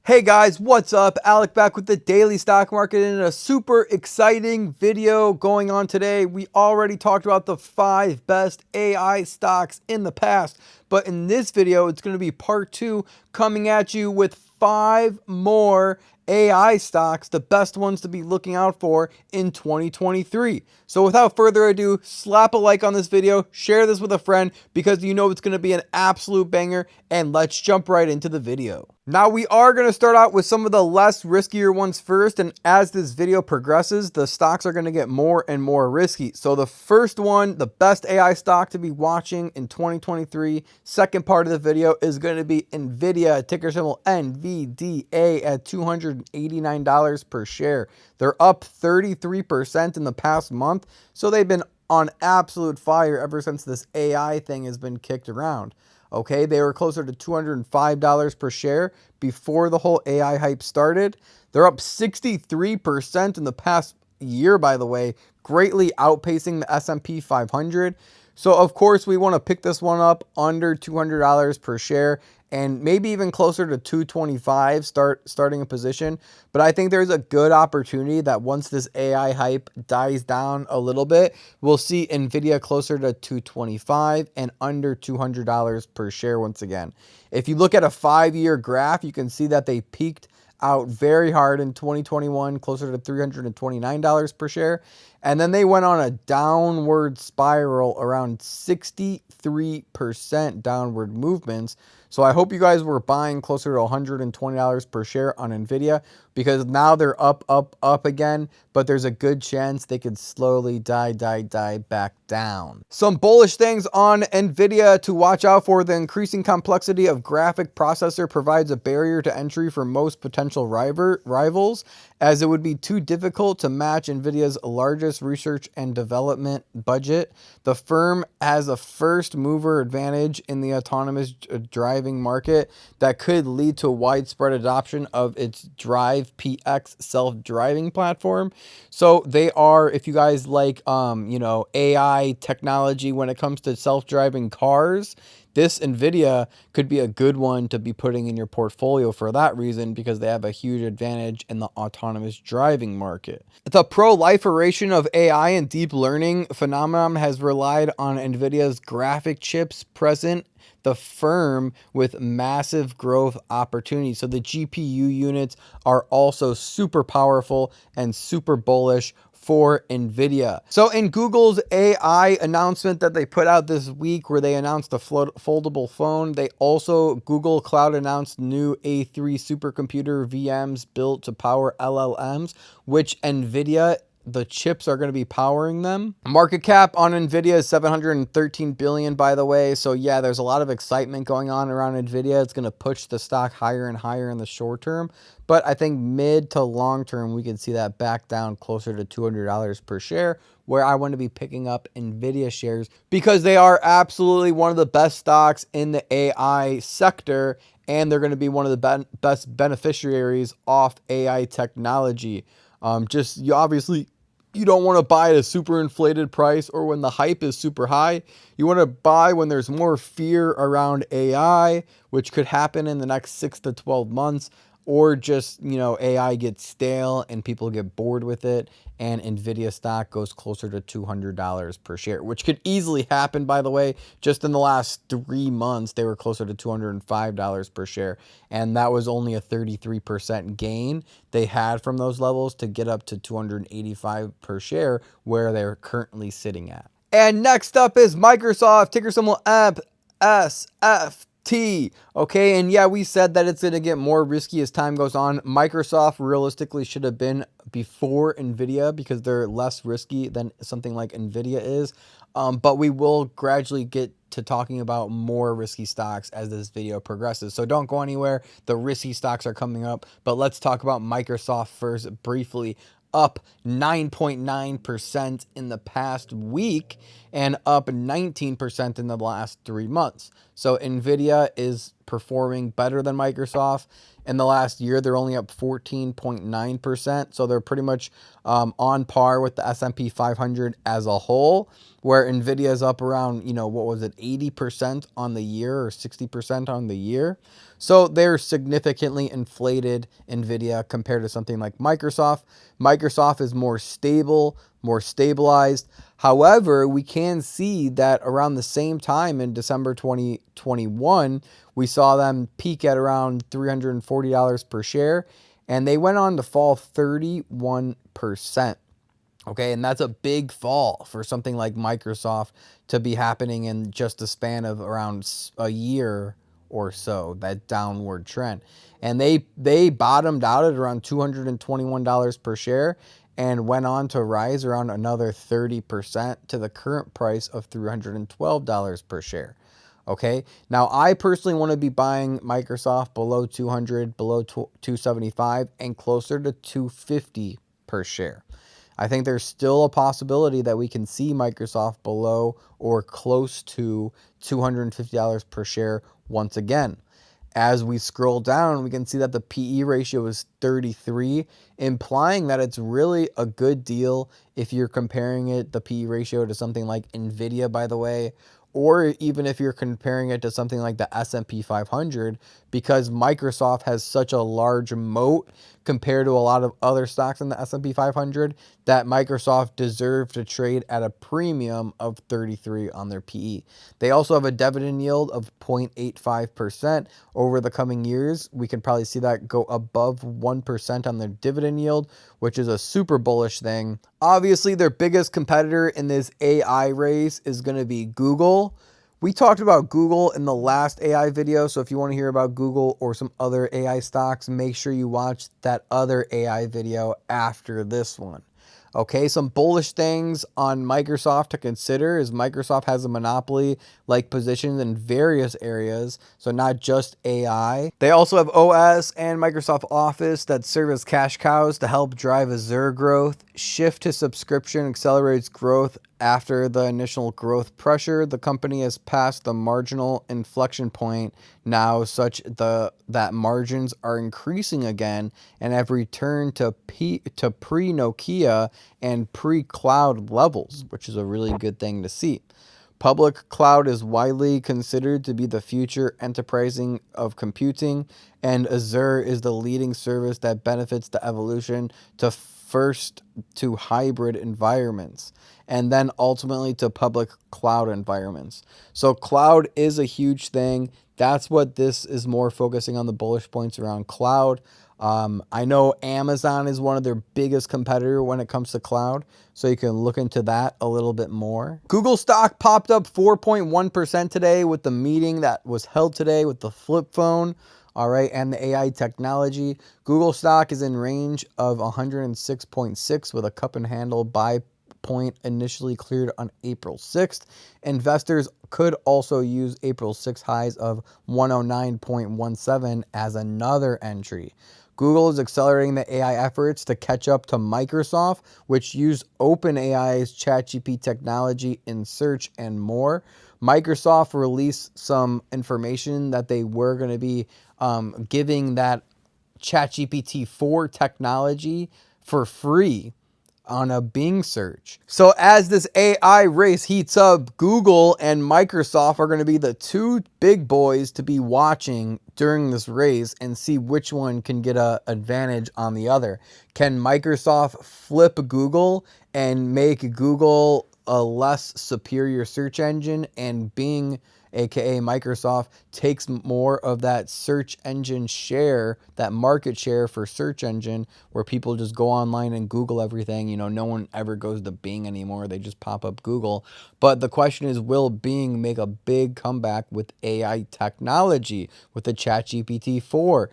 Hey guys, what's up? Alec back with the daily stock market and a super exciting video going on today. We already talked about the 5 best AI stocks in the past, but in this video, it's going to be part 2 coming at you with 5 more AI stocks, the best ones to be looking out for in 2023. So without further ado, slap a like on this video, share this with a friend because you know it's going to be an absolute banger, and let's jump right into the video. Now we are going to start out with some of the less riskier ones first, and as this video progresses, the stocks are going to get more and more risky. So the first one, the best AI stock to be watching in 2023, second part of the video is going to be Nvidia, ticker symbol NVDA at $289 per share. They're up 33% in the past month, so they've been on absolute fire ever since this AI thing has been kicked around. Okay, they were closer to $205 per share before the whole AI hype started. They're up 63% in the past year, by the way, greatly outpacing the S&P 500. So, of course, we want to pick this one up under $200 per share and maybe even closer to $225 starting a position. But I think there's a good opportunity that once this AI hype dies down a little bit, we'll see Nvidia closer to $225 and under $200 per share once again. If you look at a 5-year graph, you can see that they peaked out very hard in 2021, closer to $329 per share. And then they went on a downward spiral around 63% downward movements. So I hope you guys were buying closer to $120 per share on Nvidia, because now they're up again, but there's a good chance they could slowly die back down. Some bullish things on Nvidia to watch out for. The increasing complexity of graphic processor provides a barrier to entry for most potential rivals, as it would be too difficult to match Nvidia's largest research and development budget. The firm has a first mover advantage in the autonomous driving market that could lead to widespread adoption of its Drive PX self-driving platform. So they are, if you guys like AI technology when it comes to self-driving cars, this Nvidia could be a good one to be putting in your portfolio for that reason, because they have a huge advantage in the autonomous driving market. The proliferation of AI and deep learning phenomenon has relied on Nvidia's graphic chips present the firm with massive growth opportunities. So the GPU units are also super powerful and super bullish for Nvidia. So in Google's AI announcement that they put out this week, where they announced a foldable phone, Google Cloud announced new A3 supercomputer VMs built to power LLMs, which Nvidia, the chips are going to be powering them. Market cap on Nvidia is $713 billion, by the way. So yeah, there's a lot of excitement going on around Nvidia. It's going to push the stock higher and higher in the short term. But I think mid to long term, we can see that back down closer to $200 per share, where I want to be picking up Nvidia shares because they are absolutely one of the best stocks in the AI sector, and they're going to be one of the best beneficiaries off AI technology. You don't want to buy at a super inflated price or when the hype is super high. You want to buy when there's more fear around AI, which could happen in the next 6 to 12 months, or just, AI gets stale and people get bored with it and Nvidia stock goes closer to $200 per share, which could easily happen, by the way. Just in the last 3 months, they were closer to $205 per share, and that was only a 33% gain they had from those levels to get up to $285 per share, where they're currently sitting at. And next up is Microsoft, ticker symbol MSF. Okay, and yeah, we said that it's going to get more risky as time goes on. Microsoft realistically should have been before Nvidia because they're less risky than something like Nvidia is. But we will gradually get to talking about more risky stocks as this video progresses. So don't go anywhere. The risky stocks are coming up. But let's talk about Microsoft first briefly. Up 9.9% in the past week and up 19% in the last 3 months. So Nvidia is performing better than Microsoft. In the last year, they're only up 14.9%. So they're pretty much on par with the S&P 500 as a whole, where Nvidia is up around, what was it, 80% on the year or 60% on the year. So they're significantly inflated, Nvidia, compared to something like Microsoft. Microsoft is more stable, more stabilized. However, we can see that around the same time in December 2021, we saw them peak at around $340 per share, and they went on to fall 31%. Okay, and that's a big fall for something like Microsoft to be happening in just a span of around a year or so, that downward trend. And they bottomed out at around $221 per share and went on to rise around another 30% to the current price of $312 per share. Okay, now I personally want to be buying Microsoft below 200, below 275, and closer to 250 per share. I think there's still a possibility that we can see Microsoft below or close to $250 per share once again. As we scroll down, we can see that the PE ratio is 33, implying that it's really a good deal if you're comparing it, the PE ratio, to something like Nvidia, by the way, or even if you're comparing it to something like the S&P 500, because Microsoft has such a large moat compared to a lot of other stocks in the S&P 500 that Microsoft deserve to trade at a premium of 33 on their PE. They also have a dividend yield of 0.85% over the coming years. We can probably see that go above 1% on their dividend yield, which is a super bullish thing. Obviously, their biggest competitor in this AI race is going to be Google. We talked about Google in the last AI video, so if you want to hear about Google or some other AI stocks, make sure you watch that other AI video after this one. Okay, some bullish things on Microsoft to consider is Microsoft has a monopoly-like position in various areas, so not just AI. They also have OS and Microsoft Office that serve as cash cows to help drive Azure growth. Shift to subscription accelerates growth after the initial growth pressure. The company has passed the marginal inflection point now, such that margins are increasing again and have returned to pre-Nokia and pre-cloud levels, which is a really good thing to see. Public cloud is widely considered to be the future enterprising of computing, and Azure is the leading service that benefits the evolution to first to hybrid environments and then ultimately to public cloud environments. So cloud is a huge thing. That's what this is more focusing on, the bullish points around cloud. I know Amazon is one of their biggest competitor when it comes to cloud, so you can look into that a little bit more. Google stock popped up 4.1% today with the meeting that was held today with the flip phone, all right, and the AI technology. Google stock is in range of 106.6 with a cup and handle buy point initially cleared on April 6th. Investors could also use April 6 highs of 109.17 as another entry. Google is accelerating the AI efforts to catch up to Microsoft, which used OpenAI's ChatGPT technology in search and more. Microsoft released some information that they were going to be giving that ChatGPT 4 technology for free on a Bing search. So as this AI race heats up, Google and Microsoft are going to be the two big boys to be watching during this race and see which one can get an advantage on the other. Can Microsoft flip Google and make Google a less superior search engine, and Bing, aka Microsoft, takes more of that search engine share, that market share for search engine, where people just go online and Google everything. No one ever goes to Bing anymore. They just pop up Google. But the question is, will Bing make a big comeback with AI technology, with the ChatGPT 4?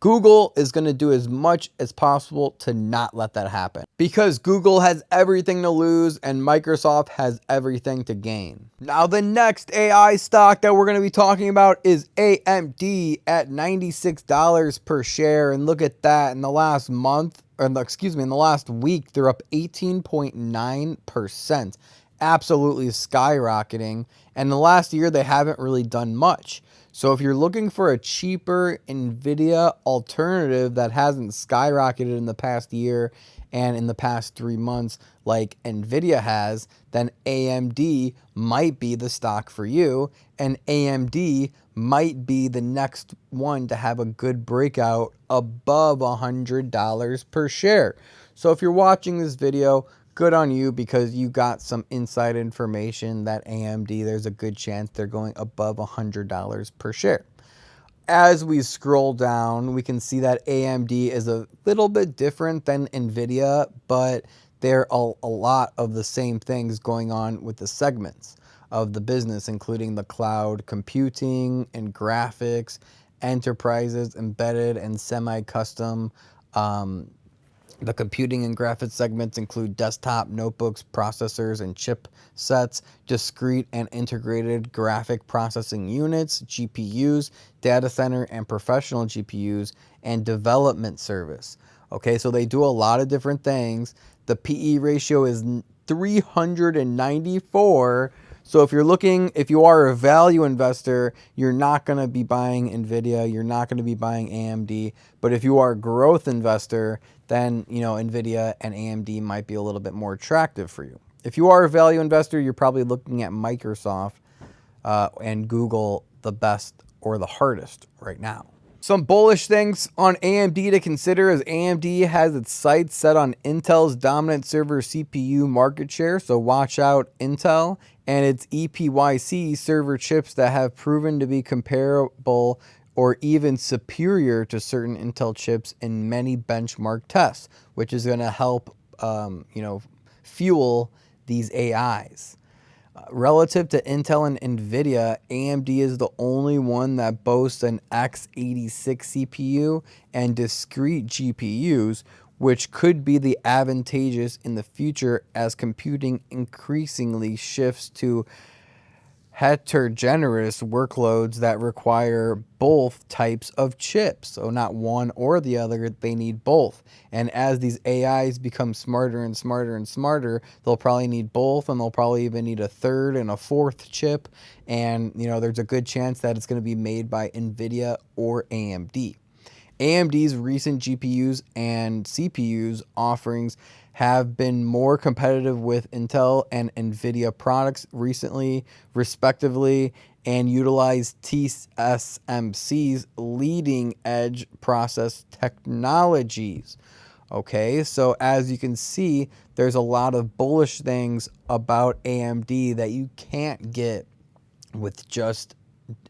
Google is going to do as much as possible to not let that happen, because Google has everything to lose and Microsoft has everything to gain. Now, the next AI stock that we're going to be talking about is AMD at $96 per share. And look at that, in the last month, in the last week, they're up 18.9%. absolutely skyrocketing. And the last year, they haven't really done much. So if you're looking for a cheaper Nvidia alternative that hasn't skyrocketed in the past year and in the past 3 months like Nvidia has, then AMD might be the stock for you. And AMD might be the next one to have a good breakout above $100 per share. So if you're watching this video, good on you, because you got some inside information that AMD, there's a good chance they're going above $100 per share. As we scroll down, we can see that AMD is a little bit different than Nvidia, but there are a lot of the same things going on with the segments of the business, including the cloud computing and graphics, enterprises, embedded and semi-custom. The computing and graphics segments include desktop, notebooks, processors, and chipsets, discrete and integrated graphic processing units, GPUs, data center and professional GPUs, and development service. Okay, so they do a lot of different things. The PE ratio is 394. So if you are a value investor, you're not going to be buying Nvidia, you're not going to be buying AMD. But if you are a growth investor, then Nvidia and AMD might be a little bit more attractive for you. If you are a value investor, you're probably looking at Microsoft and Google the best or the hardest right now. Some bullish things on AMD to consider is AMD has its sights set on Intel's dominant server CPU market share, so watch out Intel, and its EPYC server chips that have proven to be comparable or even superior to certain Intel chips in many benchmark tests, which is going to help fuel these AIs. Relative to Intel and Nvidia, AMD is the only one that boasts an x86 CPU and discrete GPUs, which could be the advantageous in the future as computing increasingly shifts to heterogeneous workloads that require both types of chips. So not one or the other, they need both. And as these AIs become smarter and smarter and smarter, they'll probably need both, and they'll probably even need a third and a fourth chip. And there's a good chance that it's going to be made by Nvidia or AMD. AMD's recent GPUs and CPUs offerings have been more competitive with Intel and Nvidia products recently, respectively, and utilize TSMC's leading edge process technologies. Okay, so as you can see, there's a lot of bullish things about AMD that you can't get with just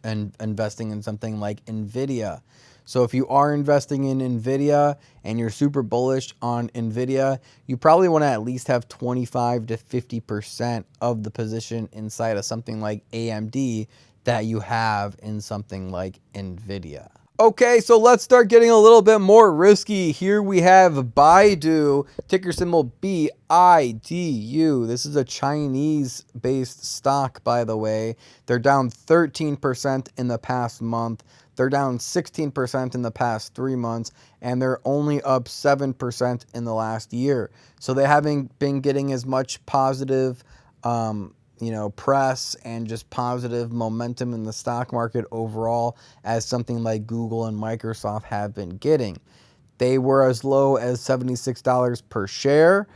investing in something like Nvidia. So if you are investing in Nvidia and you're super bullish on Nvidia, you probably want to at least have 25 to 50% of the position inside of something like AMD that you have in something like Nvidia. Okay, so let's start getting a little bit more risky. Here we have BIDU, ticker symbol BIDU. This is a Chinese-based stock, by the way. They're down 13% in the past month. They're down 16% in the past 3 months, and they're only up 7% in the last year. So they haven't been getting as much positive press and just positive momentum in the stock market overall as something like Google and Microsoft have been getting. They were as low as $76 per share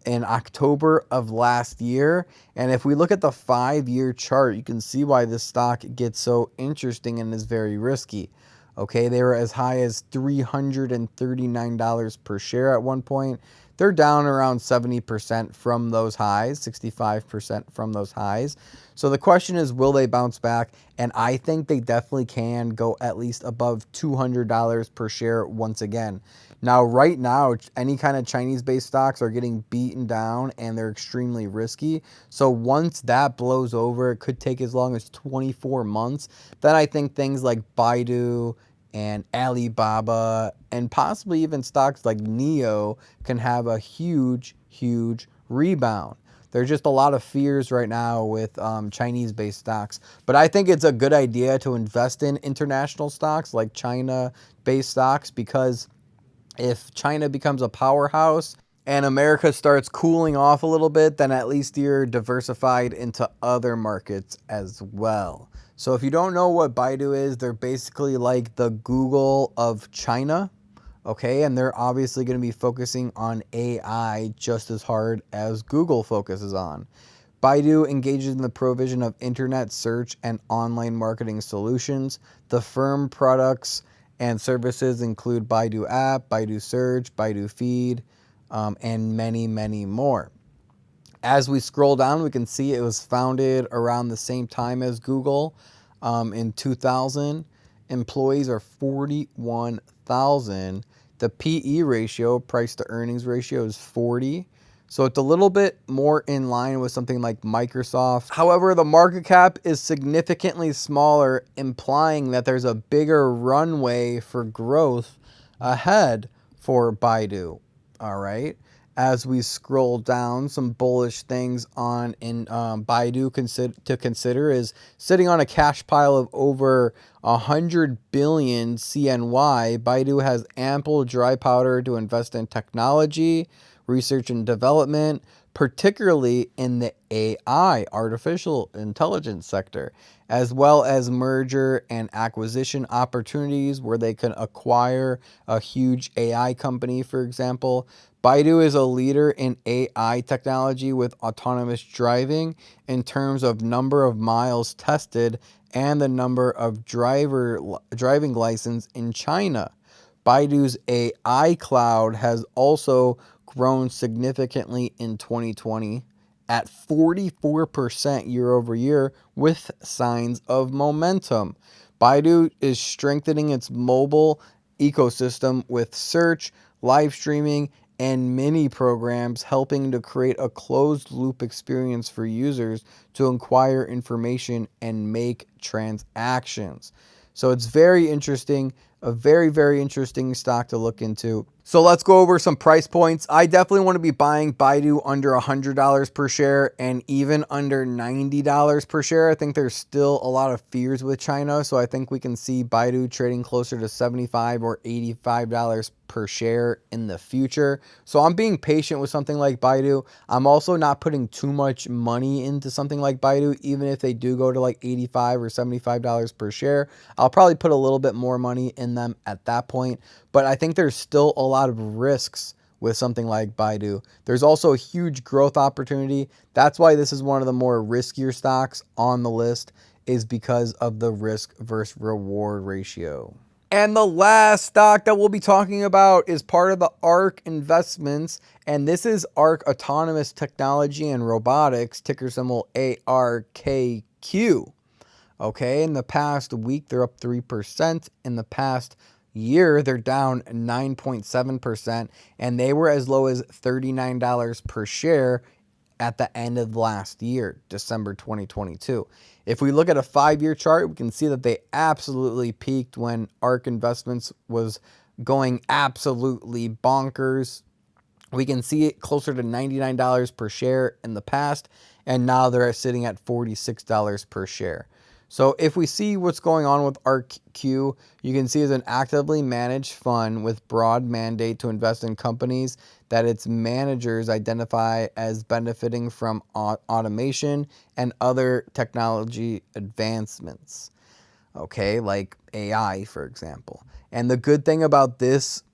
in October of last year. And if we look at the 5-year chart, you can see why this stock gets so interesting and is very risky. Okay, they were as high as $339 per share at one point. They're down around 70% from those highs, 65% from those highs. So the question is, will they bounce back? And I think they definitely can go at least above $200 per share once again. Now, right now, any kind of Chinese-based stocks are getting beaten down and they're extremely risky. So once that blows over, it could take as long as 24 months. Then I think things like Baidu and Alibaba and possibly even stocks like NIO can have a huge, huge rebound. There's just a lot of fears right now with Chinese-based stocks. But I think it's a good idea to invest in international stocks like China-based stocks, because if China becomes a powerhouse and America starts cooling off a little bit, then at least you're diversified into other markets as well. So if you don't know what BIDU is, they're basically like the Google of China, okay? And they're obviously going to be focusing on AI just as hard as Google focuses on. BIDU engages in the provision of internet search and online marketing solutions. The firm products and services include BIDU app, BIDU search, BIDU feed, and many, many more. As we scroll down, we can see it was founded around the same time as Google in 2000. Employees are 41,000. The PE ratio, price to earnings ratio, is 40. So it's a little bit more in line with something like Microsoft. However, the market cap is significantly smaller, implying that there's a bigger runway for growth ahead for BIDU. All right. As we scroll down, some bullish things on in BIDU to consider is sitting on a cash pile of over 100 billion CNY. BIDU has ample dry powder to invest in technology, research and development, particularly in the AI, artificial intelligence sector, as well as merger and acquisition opportunities where they can acquire a huge AI company, for example. BIDU is a leader in AI technology with autonomous driving in terms of number of miles tested and the number of driving license in China. BIDU's AI cloud has also grown significantly in 2020 at 44% year over year with signs of momentum. BIDU is strengthening its mobile ecosystem with search, live streaming, and mini programs, helping to create a closed loop experience for users to acquire information and make transactions. So it's very interesting, a very, very interesting stock to look into. So let's go over some price points. I definitely want to be buying BIDU under $100 per share and even under $90 per share. I think there's still a lot of fears with China, so I think we can see BIDU trading closer to $75 or $85 per share in the future. So I'm being patient with something like BIDU. I'm also not putting too much money into something like BIDU, even if they do go to like $85 or $75 per share. I'll probably put a little bit more money in them at that point, but I think there's still a lot of risks with something like BIDU. There's also a huge growth opportunity. That's why this is one of the more riskier stocks on the list, is because of the risk versus reward ratio. And the last stock that we'll be talking about is part of the ARK investments, and this is ARK Autonomous Technology and Robotics, ticker symbol ARKQ. Okay, in the past week, they're up 3%. In the past year, they're down 9.7%, and they were as low as $39 per share at the end of last year, December 2022. If we look at a 5-year chart, we can see that they absolutely peaked when ARK Investments was going absolutely bonkers. We can see it closer to $99 per share in the past, and now they're sitting at $46 per share. So if we see what's going on with ARKQ, you can see it's an actively managed fund with broad mandate to invest in companies that its managers identify as benefiting from automation and other technology advancements. Okay, like AI, for example. And the good thing about this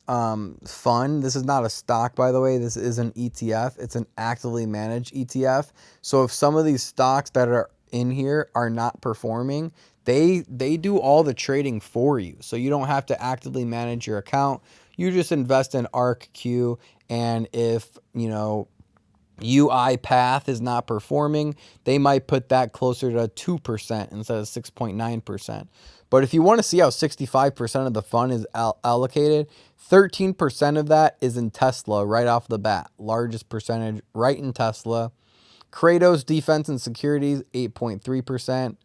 fund, this is not a stock, by the way, this is an ETF. It's an actively managed ETF. So if some of these stocks that are in here are not performing, they do all the trading for you. So you don't have to actively manage your account. You just invest in ARKQ, and if, you know, UiPath is not performing, they might put that closer to 2% instead of 6.9%. But if you want to see how 65% of the fund is allocated, 13% of that is in Tesla right off the bat. Largest percentage right in Tesla. Kratos Defense and Securities, 8.3%.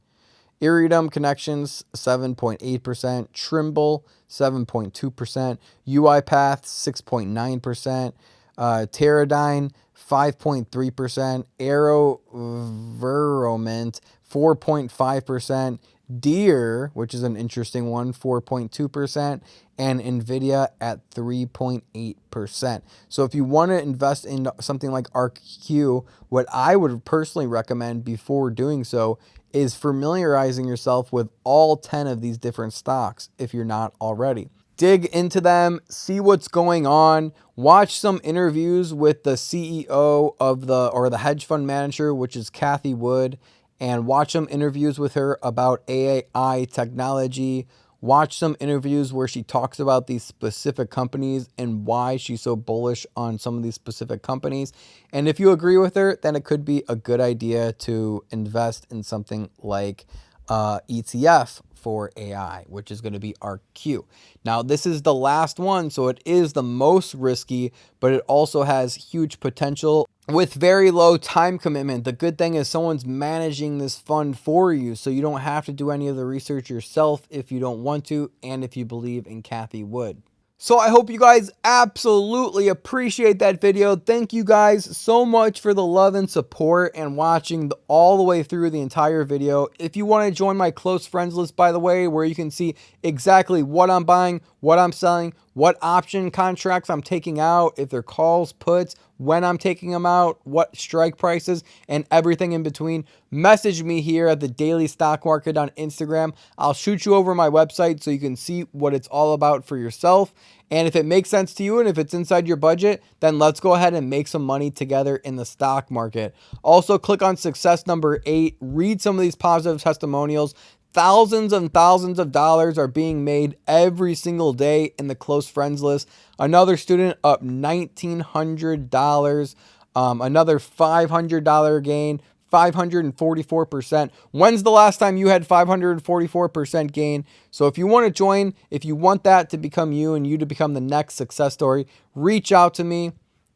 Iridium Connections, 7.8%. Trimble, 7.2%. UiPath, 6.9%. Teradyne, 5.3%. AeroVironment, 4.5%. Deere, which is an interesting one, 4.2%. and Nvidia at 3.8%. So if you want to invest in something like ARKK, what I would personally recommend before doing so is familiarizing yourself with all 10 of these different stocks if you're not already. Dig into them, see what's going on, watch some interviews with the CEO of the hedge fund manager, which is Cathie Wood, and watch some interviews with her about AI technology. Watch some interviews where she talks about these specific companies and why she's so bullish on some of these specific companies. And if you agree with her, then it could be a good idea to invest in something like ETF for AI, which is going to be ARKK. Now, this is the last one, so it is the most risky, but it also has huge potential with very low time commitment. The good thing is someone's managing this fund for you, so you don't have to do any of the research yourself if you don't want to, and if you believe in Cathie Wood. So I hope you guys absolutely appreciate that video. Thank you guys so much for the love and support and watching all the way through the entire video. If you want to join my close friends list, by the way, where you can see exactly what I'm buying, what I'm selling, what option contracts I'm taking out, if they're calls, puts, when I'm taking them out, what strike prices, and everything in between, message me here at the Daily Stock Market on Instagram. I'll shoot you over my website so you can see what it's all about for yourself. And if it makes sense to you and if it's inside your budget, then let's go ahead and make some money together in the stock market. Also, click on success number 8. Read some of these positive testimonials. Thousands and thousands of dollars are being made every single day in the close friends list. Another student up $1,900. Another $500 gain. 544%. When's the last time you had 544% gain? So if you want to join, if you want that to become you and you to become the next success story, reach out to me.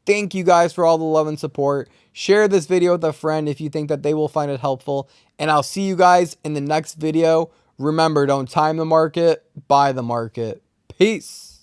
Thank you guys for all the love and support. Share this video with a friend if you think that they will find it helpful. And I'll see you guys in the next video. Remember, don't time the market, buy the market. Peace.